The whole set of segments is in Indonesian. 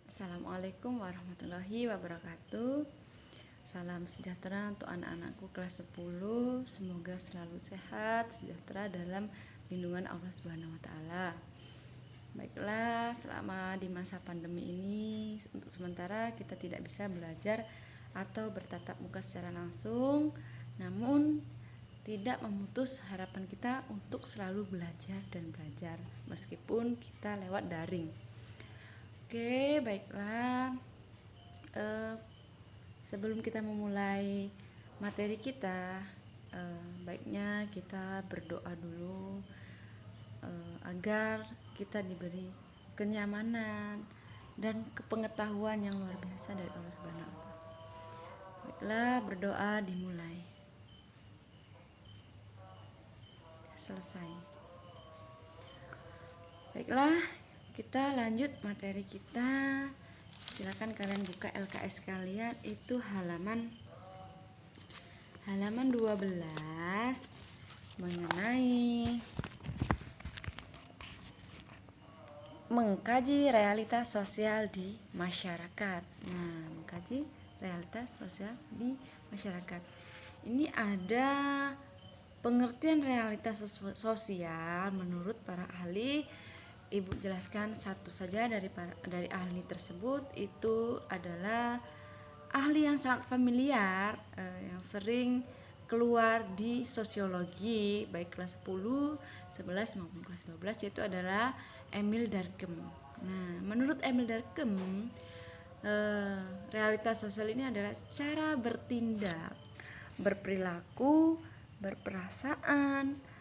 Assalamualaikum warahmatullahi wabarakatuh. Salam sejahtera untuk anak-anakku kelas 10. Semoga selalu sehat, sejahtera dalam lindungan Allah Subhanahu wa taala. Baiklah, selama di masa pandemi ini untuk sementara kita tidak bisa belajar atau bertatap muka secara langsung, namun tidak memutus harapan kita untuk selalu belajar dan belajar meskipun kita lewat daring. Oke, baiklah. Sebelum kita memulai materi kita, baiknya kita berdoa dulu agar kita diberi kenyamanan dan kepengetahuan yang luar biasa dari Allah Subhanahu wa taala. Baiklah, berdoa dimulai. Selesai. Baiklah, kita lanjut materi kita. Silakan kalian buka LKS kalian, itu halaman 12 mengenai mengkaji realitas sosial di masyarakat. Nah, mengkaji realitas sosial di masyarakat. Ini ada pengertian realitas sosial menurut para ahli. Ibu jelaskan satu saja dari ahli tersebut. Itu adalah ahli yang sangat familiar, yang sering keluar di sosiologi baik kelas 10, 11 maupun kelas 12, yaitu adalah Emil Durkheim. Nah, menurut Emil Durkheim, realitas sosial ini adalah cara bertindak, berperilaku, berperasaan,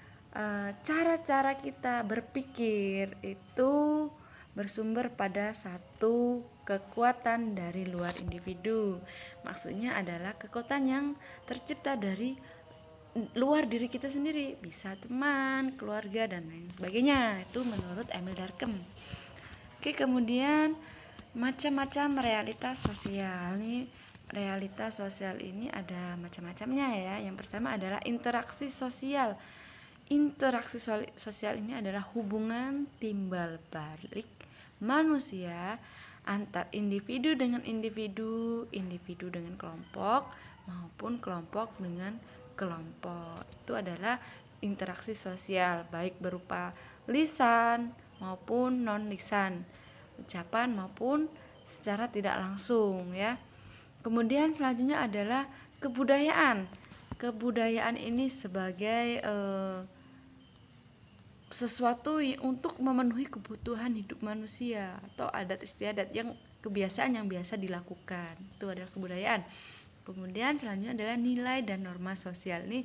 cara-cara kita berpikir itu bersumber pada satu kekuatan dari luar individu. Maksudnya adalah kekuatan yang tercipta dari luar diri kita sendiri, bisa teman, keluarga, dan lain sebagainya. Itu menurut Emil Durkheim. Oke, kemudian macam-macam realitas sosial. Nih, realitas sosial ini ada macam-macamnya ya. Yang pertama adalah interaksi sosial. Interaksi sosial ini adalah hubungan timbal balik manusia antar individu dengan individu, individu dengan kelompok, maupun kelompok dengan kelompok. Itu adalah interaksi sosial, baik berupa lisan maupun non lisan, ucapan maupun secara tidak langsung ya. Kemudian selanjutnya adalah kebudayaan. Kebudayaan ini sebagai sesuatu untuk memenuhi kebutuhan hidup manusia atau adat istiadat yang kebiasaan yang biasa dilakukan. Itu adalah kebudayaan. Kemudian selanjutnya adalah nilai dan norma sosial. Ini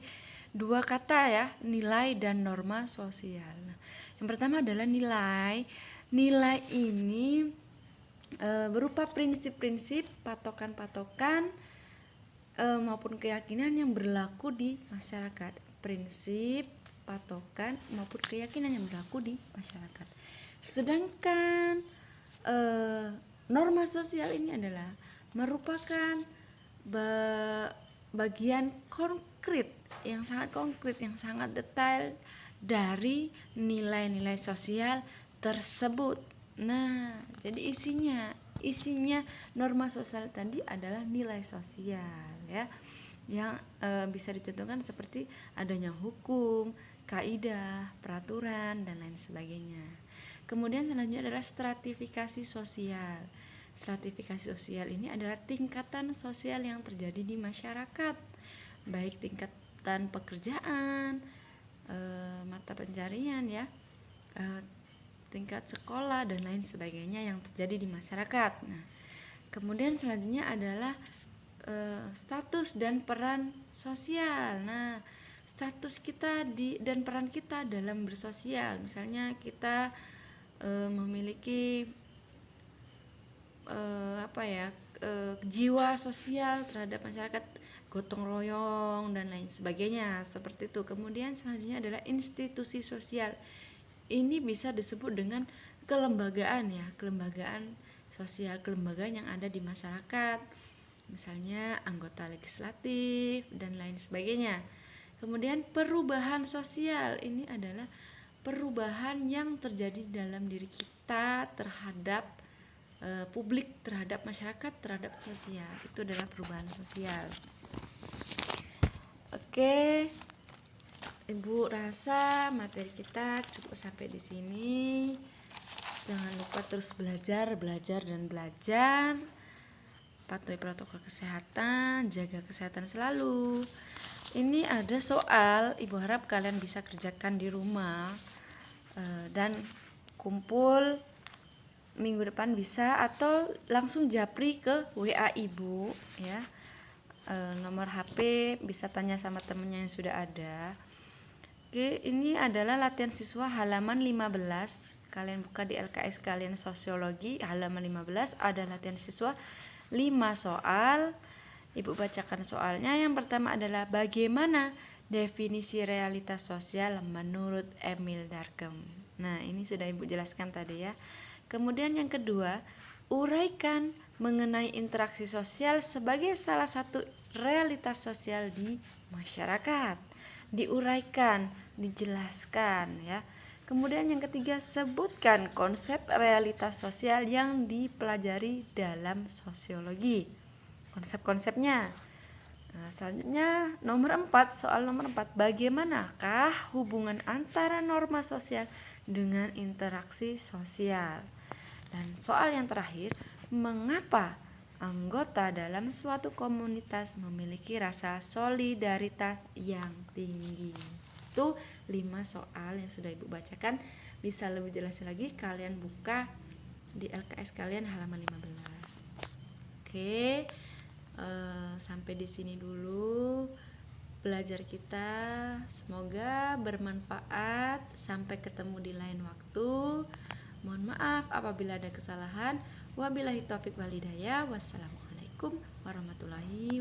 dua kata ya, nilai dan norma sosial. Nah, yang pertama adalah nilai. Nilai ini berupa prinsip-prinsip, patokan-patokan maupun keyakinan yang berlaku di masyarakat. Prinsip, patokan maupun keyakinan yang berlaku di masyarakat. Sedangkan norma sosial ini adalah merupakan bagian konkret, yang sangat detail dari nilai-nilai sosial tersebut. Nah, jadi isinya norma sosial tadi adalah nilai sosial ya, yang bisa dicontohkan seperti adanya hukum, kaidah, peraturan, dan lain sebagainya. Kemudian selanjutnya adalah stratifikasi sosial. Stratifikasi sosial ini adalah tingkatan sosial yang terjadi di masyarakat, baik tingkatan pekerjaan, mata pencarian ya, tingkat sekolah, dan lain sebagainya yang terjadi di masyarakat. Nah, kemudian selanjutnya adalah status dan peran sosial. Nah, status kita dan peran kita dalam bersosial, misalnya kita memiliki jiwa sosial terhadap masyarakat, gotong royong dan lain sebagainya, seperti itu. Kemudian selanjutnya adalah institusi sosial. Ini bisa disebut dengan kelembagaan ya, kelembagaan sosial, kelembagaan yang ada di masyarakat, misalnya anggota legislatif dan lain sebagainya. Kemudian perubahan sosial, ini adalah perubahan yang terjadi dalam diri kita terhadap publik terhadap masyarakat, terhadap sosial. Itu adalah perubahan sosial. Oke, Ibu rasa materi kita cukup sampai di sini. Jangan lupa terus belajar dan belajar. Patuhi protokol kesehatan, jaga kesehatan selalu. Ini ada soal, Ibu harap kalian bisa kerjakan di rumah dan kumpul minggu depan bisa, atau langsung japri ke WA Ibu ya. Nomor HP bisa tanya sama temennya yang sudah ada. Oke, ini adalah latihan siswa halaman 15. Kalian buka di LKS kalian sosiologi halaman 15, ada latihan siswa 5 soal. Ibu bacakan soalnya. Yang pertama adalah bagaimana definisi realitas sosial menurut Emil Durkheim. Nah, ini sudah Ibu jelaskan tadi ya. Kemudian yang kedua, uraikan mengenai interaksi sosial sebagai salah satu realitas sosial di masyarakat. Diuraikan, dijelaskan ya. Kemudian yang ketiga, sebutkan konsep realitas sosial yang dipelajari dalam sosiologi. Konsep-konsepnya. Nah, selanjutnya soal nomor 4, bagaimanakah hubungan antara norma sosial dengan interaksi sosial? Dan soal yang terakhir, mengapa anggota dalam suatu komunitas memiliki rasa solidaritas yang tinggi? Itu 5 soal yang sudah Ibu bacakan. Bisa lebih jelas lagi kalian buka di LKS kalian halaman 15. Oke, sampai di sini dulu belajar kita. Semoga bermanfaat. Sampai ketemu di lain waktu. Mohon maaf apabila ada kesalahan. Wabillahi taufik wal hidayah. Wassalamualaikum warahmatullahi wabarakatuh.